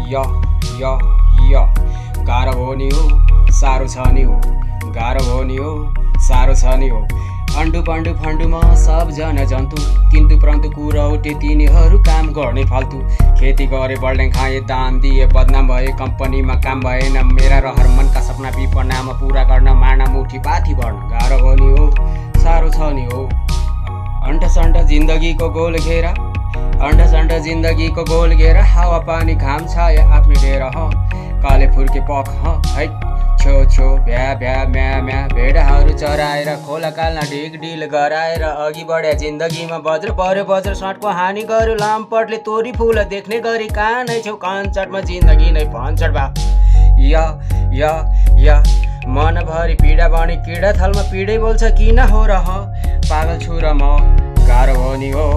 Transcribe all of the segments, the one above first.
य य य गाह्रो हो नि हो साह्रो छ नि हो गाह्रो हो नि हो साह्रो छ नि हो अन्डु पाण्डु फाण्डुमा सबजना जन्तु किन्तु परन्तु कुरौटे तिनीहरू काम गर्ने फाल्तु खेती गरे बल्डेङ खाए दान दिए बदनाम भए कम्पनीमा काम भएन मेरा रहर मनका सपना विपनामा पुरा गर्न मार्न मुठी पाथी भर्न गाह्रो हो नि हो साह्रो छ नि हो अन्टसन्ट जिन्दगीको गोल घेरा अन्टसन्ट जिन्दगीको गोल घेरा हावा पानी घाम छाया आफ्नै डेरा काले फुर्के पख है छो छो भ्या भ्या म्या म्या भेडाहरू चराएर खोला काल्न ढिक ढिल गराएर अघि बढ्या जिन्दगीमा बज्र पर्यो वज्र सटको हानि गर्यो लामपटले तोरी फुल देख्ने गरी कहाँ नै छेउ कन्सर्टमा जिन्दगी नै भन्छट भा या मनभरि पीडा बनी किडा थलमा पीडै बोल्छ किन हो र पागल छु र म गाह्रो हो नि हो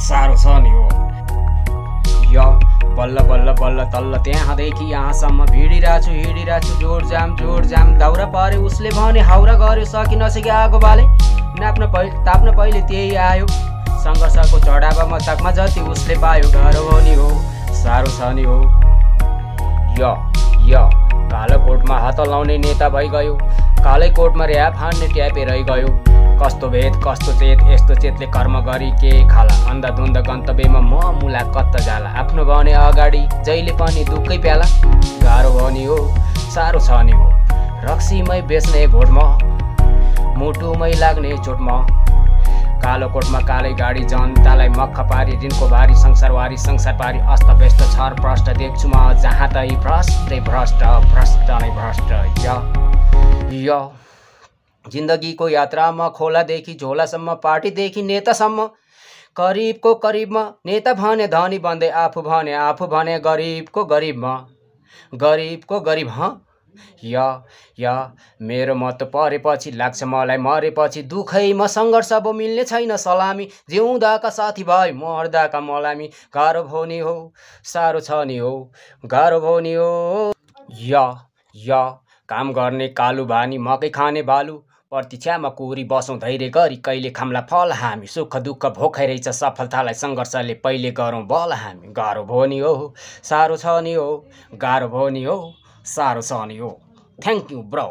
साह्रो छ नि हो या बल्ल बल्ल बल्ल तल्ल त्यहाँदेखि यहाँसम्म हिँडिरहेछु जोड जाम दाउरा परे उसले भने हाउरा गर्यो सकि नसके आगो बाले ताप्न पहिले त्यही आयो सङ्घर्षको चढावा तकमा जति उसले पायो गाह्रो हो नि हो साह्रो छ नि हो य कालो कोटमा हात लाउने नेता भइगयो कालै कोटमा र्याप हान्ने ट्यापे रहिगयो कस्तो भेद कस्तो चेत यस्तो चेतले कर्म गरी के खाला अन्धधुन्ध गन्तव्यमा मुला कत्त जाला आफ्नो भने अगाडि जहिले पनि दुःखै प्याला गाह्रो हो नि हो साह्रो छ नि हो रक्सीमै बेच्ने घोटमा मुटुमै लाग्ने चोटमा कालो कोटमा कालै गाडी जनतालाई मक्ख पारी ऋणको भारी संसारवारी संसार पारी अस्तव्यस्त छर भ्रष्ट देख्छु म जहाँ तै भ्रष्ट नै भ्रष्ट य जिन्दगीको यात्रामा खोलादेखि झोलासम्म पार्टीदेखि नेतासम्म करिबको करिबमा नेता भने धनी बन्दै आफू भने गरिबको गरिब या मेरो मत परेपछि लाग्छ मलाई मरेपछि दुखैमा सङ्घर्ष अब मिल्ने छैन सलामी जिउँदाका साथीभाइ मर्दाका मलामी गाह्रो भयो नि हो साह्रो छ नि हो गाह्रो भयो नि हो या काम गर्ने कालु बानी मकै खाने बालु प्रतीक्षामा कुरी बसौँ धैर्य गरी कहिले खाम्ला फल हामी सुख दुःख भोकै रहेछ सफलतालाई सङ्घर्षले पहिले गरौँ बल हामी गाह्रो भयो नि हो साह्रो छ नि हो गाह्रो भयो नि हो साह्रो छ नि हो थ्याङ्क यू ब्रो।